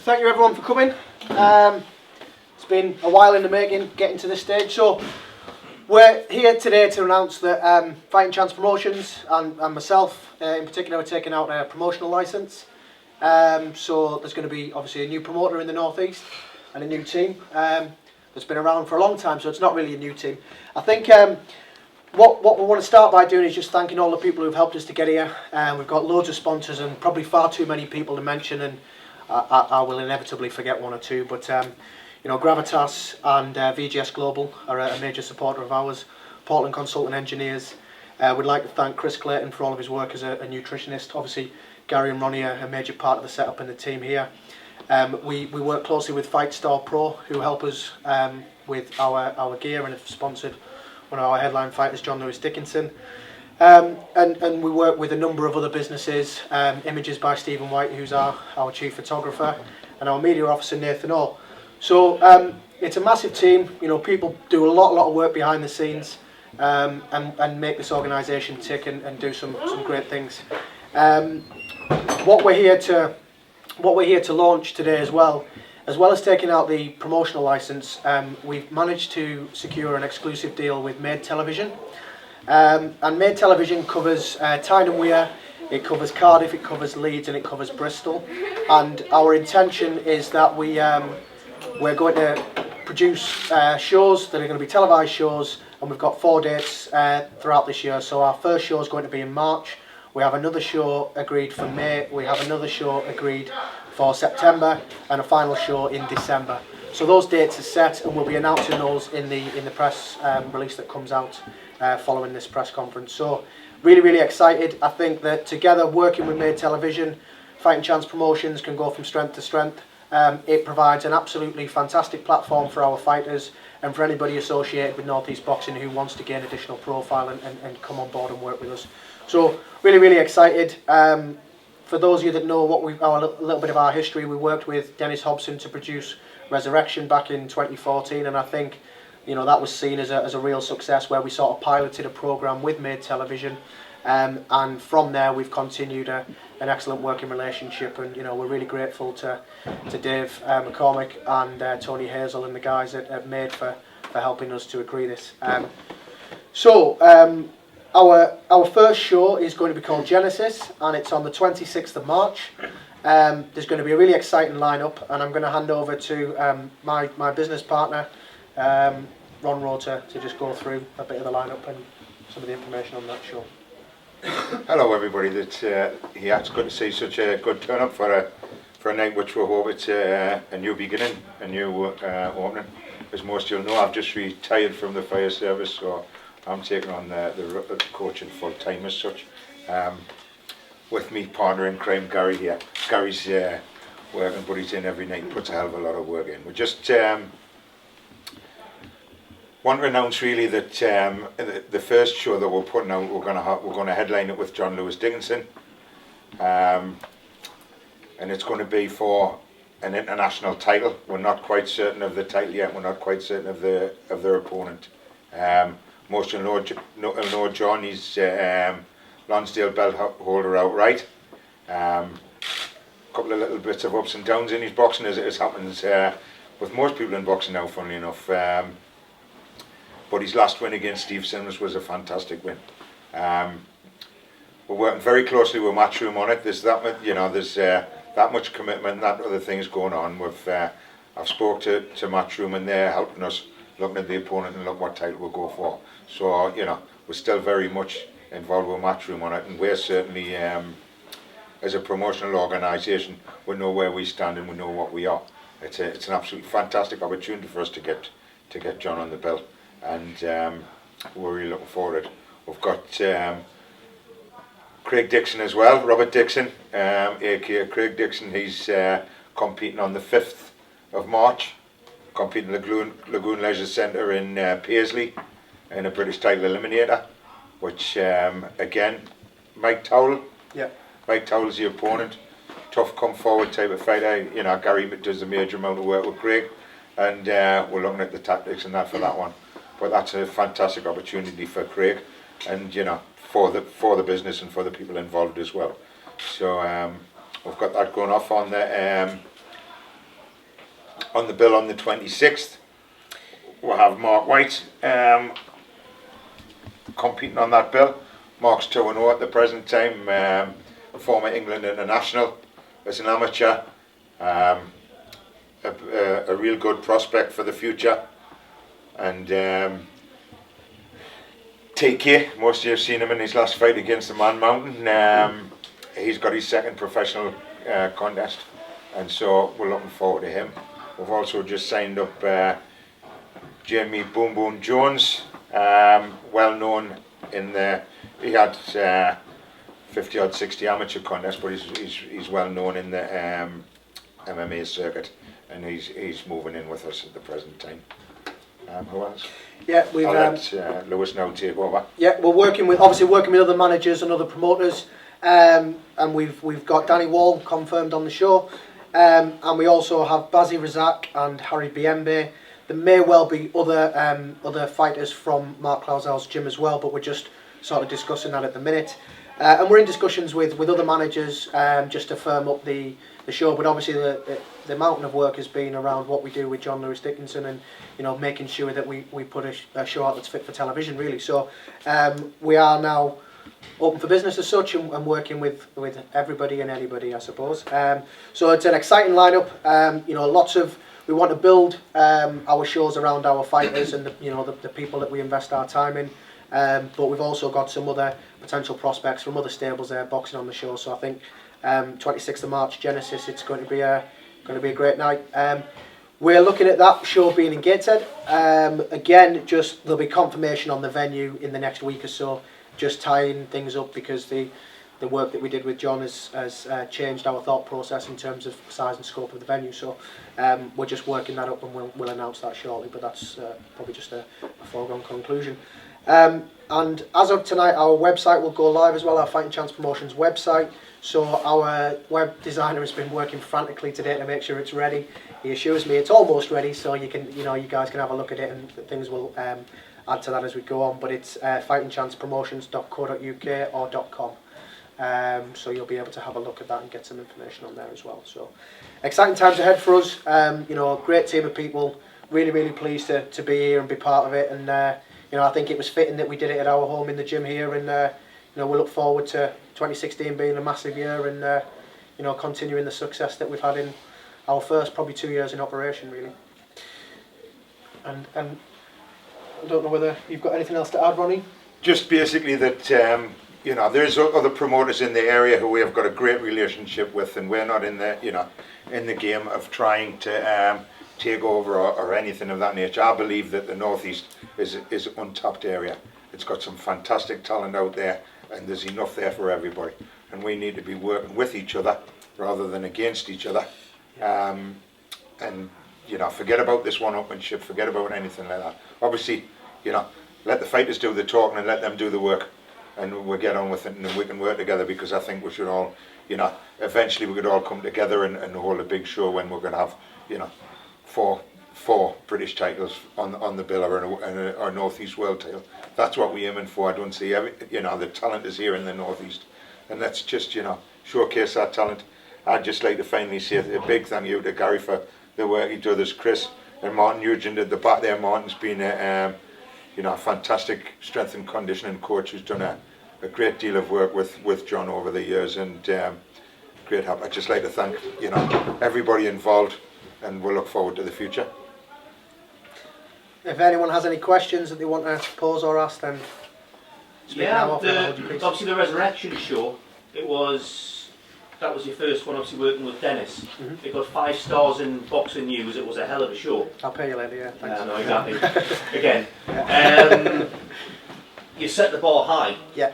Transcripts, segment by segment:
thank you everyone for coming. It's been a while in the making, getting to this stage. So we're here today to announce that Fighting Chance Promotions and myself in particular are taking out a promotional licence. So there's going to be obviously a new promoter in the North East and a new team that's been around for a long time, so it's not really a new team. I think what we want to start by doing is just thanking all the people who've helped us to get here. We've got loads of sponsors and probably far too many people to mention, and I will inevitably forget one or two, but you know, Gravitas and VGS Global are a major supporter of ours. Portland Consultant Engineers. We'd like to thank Chris Clayton for all of his work as a nutritionist. Obviously, Gary and Ronnie are a major part of the setup and the team here. We work closely with Fight Store Pro, who help us with our gear and have sponsored one of our headline fighters, John Lewis Dickinson. And we work with a number of other businesses, Images by Stephen White, who's our chief photographer, and our media officer, Nathan Orr. So it's a massive team. You know, people do a lot of work behind the scenes and make this organisation tick and do some great things. What we're here to launch today as well as taking out the promotional licence, we've managed to secure an exclusive deal with Made Television. And Made Television covers Tyne and Wear, it covers Cardiff, it covers Leeds, and it covers Bristol. And our intention is that we're going to produce shows that are going to be televised shows, and we've got 4 dates throughout this year. So our first show is going to be in March. We have another show agreed for May. We have another show agreed for September, and a final show in December. So those dates are set, and we'll be announcing those in the press release that comes out following this press conference. So really excited. I think that together, working with Made Television, Fighting Chance Promotions can go from strength to strength. It provides an absolutely fantastic platform for our fighters and for anybody associated with North East Boxing who wants to gain additional profile and come on board and work with us. So really excited. For those of you that know a little bit of our history, we worked with Dennis Hobson to produce Resurrection back in 2014, and I think, you know, that was seen as a real success, where we sort of piloted a programme with Made Television, and from there we've continued an excellent working relationship, and you know, we're really grateful to Dave McCormick and Tony Hazel and the guys at Made for helping us to agree this. Our first show is going to be called Genesis, and it's on the 26th of March. There's going to be a really exciting lineup, and I'm going to hand over to my business partner, Ron Rowe, to just go through a bit of the lineup and some of the information on that show. Hello everybody. It's good to see such a good turn up for a night which we hope it's a new beginning, a new opening. As most of you know, I've just retired from the fire service, so I'm taking on the coaching full time as such. With me partner in crime, Gary here. Gary's working, but he's in every night, puts a hell of a lot of work in. We just want to announce really that the first show that we're putting out, we're going to headline it with John Lewis Dickinson, and it's going to be for an international title. We're not quite certain of the title yet. We're not quite certain of their opponent. Most of you know John. He's Lonsdale belt holder outright. Couple of little bits of ups and downs in his boxing, as it happens with most people in boxing now, funnily enough. But his last win against Steve Simmons was a fantastic win. We're working very closely with Matchroom on it. There's that much commitment and that other things going on. I've spoke to Matchroom, and they're helping us looking at the opponent and look what title we'll go for. So you know, we're still very much involved with Matchroom on it, and we're certainly as a promotional organisation, we know where we stand and we know what we are. It's an absolutely fantastic opportunity for us to get John on the belt, and we're really looking forward to it. We've got Craig Dixon as well, Robert Dixon, aka Craig Dixon. He's competing on the 5th of March, competing in the Lagoon Leisure Centre in Paisley in a British title eliminator, which again, Mike Towell. Yeah. Mike Towell's the opponent. Tough come forward type of fighter. You know, Gary does a major amount of work with Craig, and we're looking at the tactics and that for that one. But that's a fantastic opportunity for Craig, and you know, for the business and for the people involved as well. So we've got that going off on the on the bill on the 26th, we'll have Mark White competing on that bill. Mark's 2-0 at the present time, former England international as an amateur, a real good prospect for the future. And TK, most of you have seen him in his last fight against the Man Mountain. He's got his second professional contest, and so we're looking forward to him. We've also just signed up Jamie Boom Boom Jones, well known in the, he had 50 odd 60 amateur contests, but he's well known in the MMA circuit, and he's moving in with us at the present time. Who else? Yeah, we've I'll let Lewis now take over. Yeah, we're working with other managers and other promoters, and we've got Danny Wall confirmed on the show, and we also have Bazzi Razak and Harry Biembe. There may well be other fighters from Mark Clausel's gym as well, but we're just sort of discussing that at the minute. And we're in discussions with other managers just to firm up the show. But obviously the mountain of work has been around what we do with John Lewis Dickinson, and making sure that we put a show out that's fit for television, really. So we are now open for business as such, and working with everybody and anybody, I suppose. So it's an exciting lineup. We want to build our shows around our fighters and the people that we invest our time in. But we've also got some other potential prospects from other stables there boxing on the show. So I think 26th of March, Genesis, it's going to be a great night. We're looking at that show being in Gateshead. Again, just there'll be confirmation on the venue in the next week or so, just tying things up, because the work that we did with John has changed our thought process in terms of size and scope of the venue. So we're just working that up, and we'll announce that shortly, but that's probably just a foregone conclusion. And as of tonight, our website will go live as well, our Fighting Chance Promotions website. So our web designer has been working frantically today to make sure it's ready. He assures me it's almost ready, so you guys can have a look at it, and things will add to that as we go on. But it's fightingchancepromotions.co.uk or .com. So you'll be able to have a look at that and get some information on there as well. So exciting times ahead for us. A great team of people. Really, really pleased to be here and be part of it. And I think it was fitting that we did it at our home in the gym here. And we look forward to 2016 being a massive year, and continuing the success that we've had in our first probably 2 years in operation, really. And I don't know whether you've got anything else to add, Ronnie? Just basically that there's other promoters in the area who we have got a great relationship with, and we're not in the game of trying to take over or anything of that nature. I believe that the Northeast is an untapped area. It's got some fantastic talent out there, and there's enough there for everybody. And we need to be working with each other rather than against each other. Forget about this one-upmanship, forget about anything like that. Obviously, let the fighters do the talking and let them do the work, and we'll get on with it, and we can work together, because I think we should all, eventually we could all come together and hold a big show when we're going to have, four British titles on the bill, or a Northeast World title. That's what we're aiming for. I don't see the talent is here in the Northeast, and let's just showcase that talent. I'd just like to finally say a big thank you to Gary for the work he does. There's Chris and Martin Nugent at the back there. Martin's been a fantastic strength and conditioning coach who's done a great deal of work with John over the years, and great help. I'd just like to thank everybody involved, and we'll look forward to the future. If anyone has any questions that they want to pose or ask, then speak now. Obviously the Resurrection show, that was your first one, obviously working with Dennis. Mm-hmm. It got 5 stars in Boxing News. It was a hell of a show. I'll pay you later, yeah. Thanks. No, exactly. Again, you set the bar high. Yeah.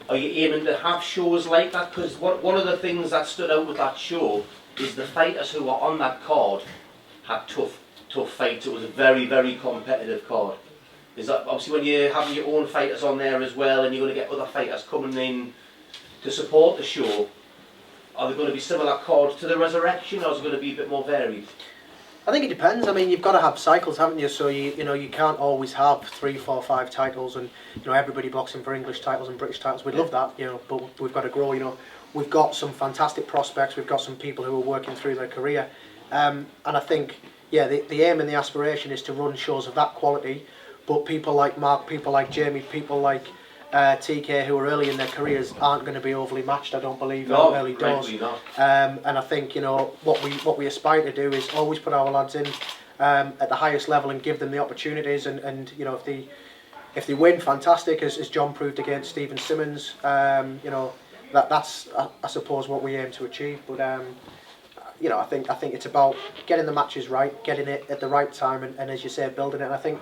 Are you aiming to have shows like that? Because one of the things that stood out with that show is the fighters who were on that card had tough fights. It was a very, very competitive card. Is that obviously when you're having your own fighters on there as well, and you're going to get other fighters coming in to support the show? Are there going to be similar cards to the Resurrection, or is it going to be a bit more varied? I think it depends. I mean, you've got to have cycles, haven't you? So you can't always have 3, 4, 5 titles, and everybody boxing for English titles and British titles. We'd love that, but we've got to grow. We've got some fantastic prospects. We've got some people who are working through their career. And I think, yeah, the aim and the aspiration is to run shows of that quality, but people like Mark, people like Jamie, people like TK who are early in their careers aren't going to be overly matched, I don't believe, early doors. Not. And I think, you know, what we aspire to do is always put our lads in at the highest level and give them the opportunities, and you know, if they win, fantastic, as John proved against Stephen Simmons. You know, that's I suppose what we aim to achieve. But you know, I think it's about getting the matches right, getting it at the right time, and as you say, building it. And I think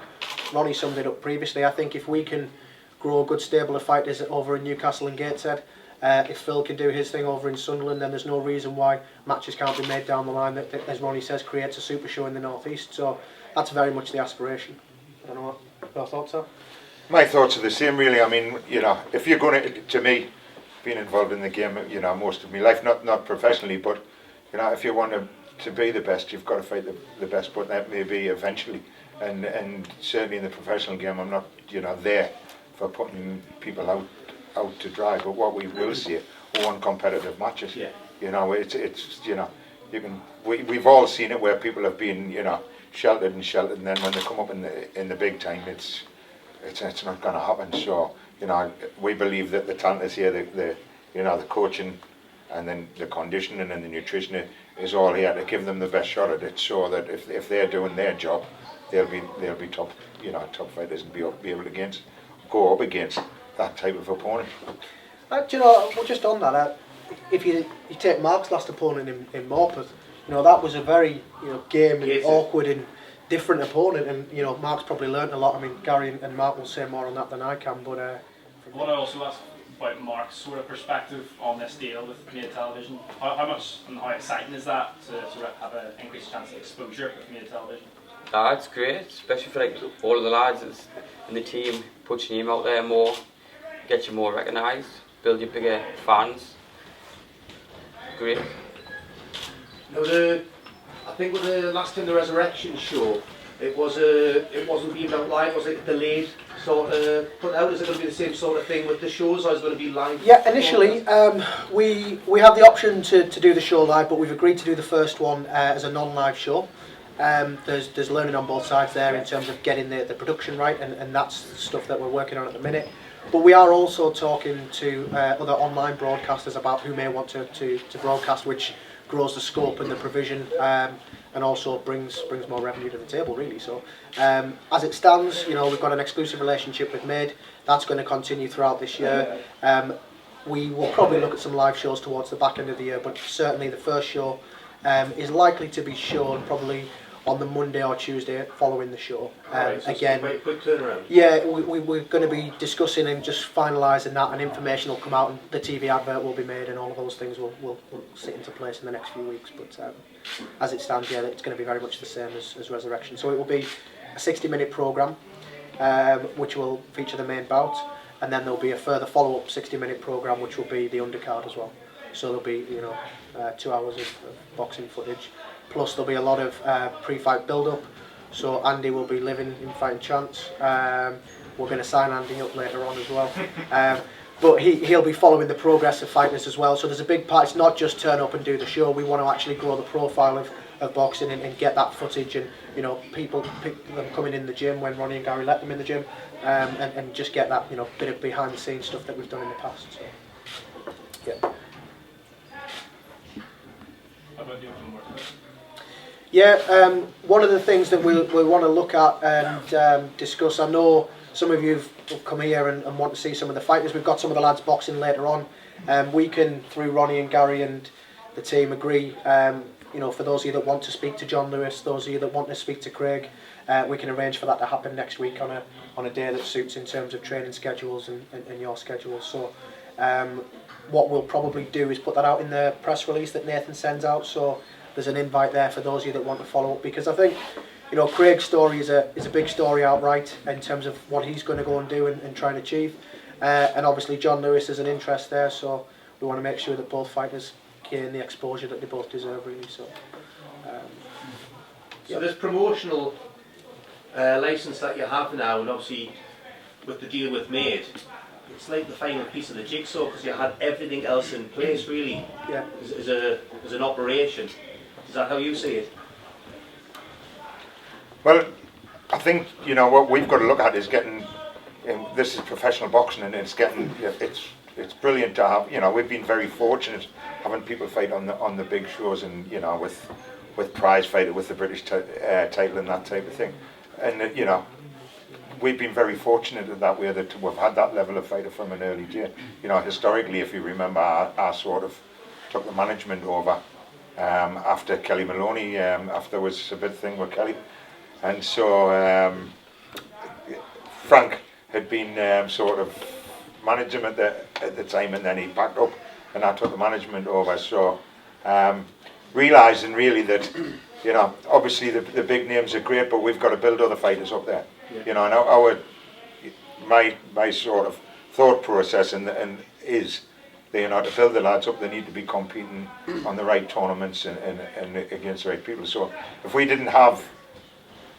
Ronnie summed it up previously. I think if we can grow a good stable of fighters over in Newcastle and Gateshead, if Phil can do his thing over in Sunderland, then there's no reason why matches can't be made down the line that, as Ronnie says, creates a super show in the North East. So that's very much the aspiration. I don't know what your thoughts are. My thoughts are the same, really. I mean, you know, if you're going to me, being involved in the game, you know, most of my life, not professionally, but you know, if you want to be the best, you've got to fight the best. But that may be eventually, and certainly in the professional game, I'm not, you know, there for putting people out to dry. But what we will see are uncompetitive matches. Yeah. You know, it's you know, we've all seen it where people have been, you know, sheltered, and then when they come up in the big time, it's not going to happen. So, you know, we believe that the talent is here, the you know, the coaching, and then the conditioning and the nutrition is all here to give them the best shot at it, so that if they're doing their job, they'll be top, you know, top fighters, and be able to go up against that type of opponent. Do you know, well, just on that, if you take Mark's last opponent in Morpeth, you know, that was a very, you know, game and awkward and different opponent, and you know, Mark's probably learnt a lot. I mean, Gary and Mark will say more on that than I can, but what I also asked about Mark's sort of perspective on this deal with Made Television, how much and how exciting is that to sort of have an increased chance of exposure with Made Television? It's great, especially for like all of the lads in the team, put your name out there more, get you more recognised, build your bigger fans. Great. Now I think with the last time the Resurrection show, it wasn't being out live, was it delayed sort of put out? Is it going to be the same sort of thing with the shows, or is it going to be live? Yeah, initially we have the option to do the show live, but we've agreed to do the first one as a non-live show. There's learning on both sides there in terms of getting the production right, and that's stuff that we're working on at the minute. But we are also talking to other online broadcasters about who may want to broadcast, which grows the scope and the provision, and also brings more revenue to the table, really. So as it stands, you know, we've got an exclusive relationship with Made. That's going to continue throughout this year. We will probably look at some live shows towards the back end of the year, but certainly the first show is likely to be shown probably on the Monday or Tuesday following the show. Right, so again, it's a quick turnaround. yeah, we're going to be discussing and just finalising that, and information will come out, and the TV advert will be made, and all of those things will sit into place in the next few weeks. But as it stands, yeah, it's going to be very much the same as Resurrection. So it will be a 60-minute programme, which will feature the main bout, and then there'll be a further follow-up 60-minute programme, which will be the undercard as well. So there'll be, you know, 2 hours of boxing footage. Plus there'll be a lot of pre-fight build-up. So Andy will be living in Fighting Chance. We're going to sign Andy up later on as well. But he'll be following the progress of fighters as well. So there's a big part. It's not just turn up and do the show. We want to actually grow the profile of boxing and get that footage, and you know, people them coming in the gym when Ronnie and Gary let them in the gym, and just get that, you know, bit of behind the scenes stuff that we've done in the past. So yeah. How about the open work? Yeah, one of the things that we want to look at and discuss, I know some of you have come here and want to see some of the fighters. We've got some of the lads boxing later on. We can, through Ronnie and Gary and the team, agree, you know, for those of you that want to speak to John Lewis, those of you that want to speak to Craig, we can arrange for that to happen next week on a day that suits in terms of training schedules and your schedules. So what we'll probably do is put that out in the press release that Nathan sends out. So there's an invite there for those of you that want to follow up, because I think, you know, Craig's story is a big story outright in terms of what he's going to go and do and try and achieve, and obviously John Lewis has an interest there, so we want to make sure that both fighters gain the exposure that they both deserve, really. So So this promotional license that you have now, and obviously with the deal with Made, it's like the final piece of the jigsaw, because you had everything else in place, really, yeah. as an operation. Is that how you see it? Well, I think, you know, what we've got to look at is getting, this is professional boxing, and it's getting, it's brilliant to have, you know, we've been very fortunate having people fight on the big shows, and, you know, with prize fighter, with the British title and that type of thing. And, you know, we've been very fortunate in that way that we've had that level of fighter from an early day. You know, historically, if you remember, I sort of took the management over after Kelly Maloney, after there was a big thing with Kelly. And so Frank had been sort of managing at the time, and then he backed up, and I took the management over. So realising really that, you know, obviously the big names are great, but we've got to build other fighters up there. Yeah. You know, and my sort of thought process and is, you know, to build the lads up, they need to be competing on the right tournaments and against the right people. So if we didn't have,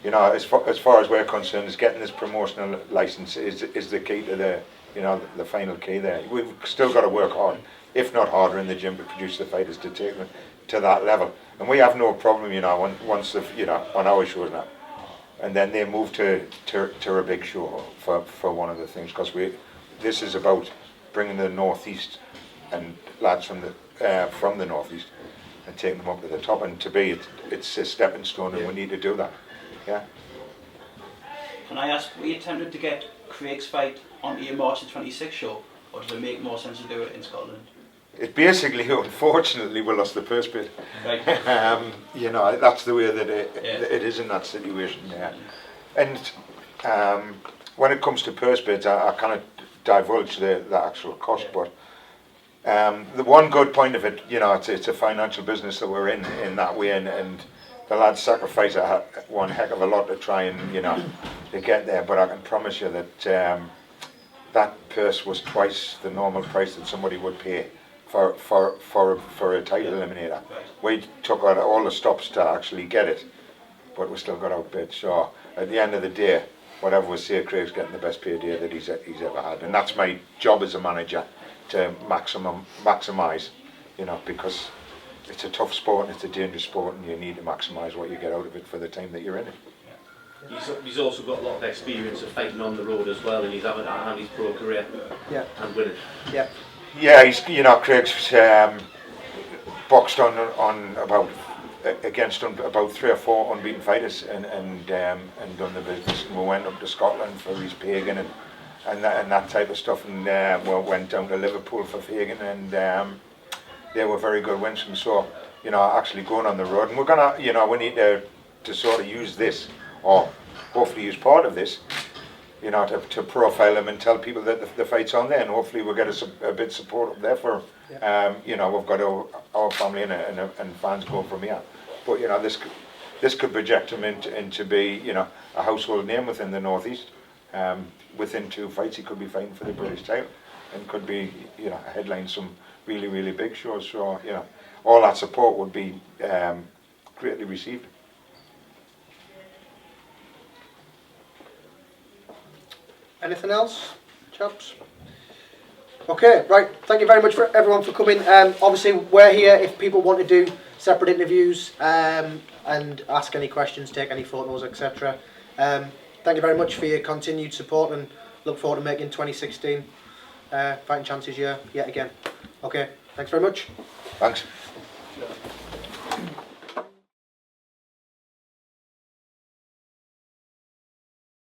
you know, as far as we're concerned, is getting this promotional license is the key to the, you know, the final key there. We've still got to work hard, if not harder, in the gym to produce the fighters to take them to that level. And we have no problem, you know, once they've, you know, on our shows now, and then they move to a big show for one of the things, because this is about bringing the northeast and lads from the northeast and taking them up to the top, and to be it's a stepping stone, and we need to do that. Yeah. Can I ask, were you tempted to get Craig's fight onto your March the 26th show, or does it make more sense to do it in Scotland? It basically, unfortunately, we lost the purse bid. Right. You know, that's the way that it is in that situation. Yeah. And when it comes to purse bids, I cannot divulge the actual cost, but the one good point of it, you know, it's a financial business that we're in that way, and the lads sacrifice one heck of a lot to try and, you know, to get there. But I can promise you that that purse was twice the normal price that somebody would pay for a title eliminator. We took out all the stops to actually get it, but we still got outbid. So at the end of the day, whatever we say, Craig's getting the best paid day that he's ever had, and that's my job as a manager, to maximise, you know, because it's a tough sport and it's a dangerous sport, and you need to maximise what you get out of it for the time that you're in it. He's also got a lot of experience of fighting on the road as well, and he's having his pro career and winning. Yeah. Yeah, he's, you know, Craig's boxed on about against about 3 or 4 unbeaten fighters, and done the business. And we went up to Scotland for his Pagan and that type of stuff, and we went down to Liverpool for Fagan, and they were very good wins. And so, you know, actually going on the road, and we're gonna, you know, we need to sort of use this, or hopefully use part of this, you know, to profile them and tell people that the fight's on there, and hopefully we'll get a bit of support up there for, you know, we've got our family and fans going from here. But, you know, this could project him into be, you know, a household name within the northeast. Within 2 fights, he could be fighting for the British title, and could be, you know, headline some really, really big shows. So, you know, all that support would be greatly received. Anything else, chaps? Okay, right. Thank you very much for everyone for coming. Obviously, we're here if people want to do separate interviews and ask any questions, take any photos, etc. Thank you very much for your continued support, and look forward to making 2016 Fighting Chances year yet again. Okay, thanks very much. Thanks.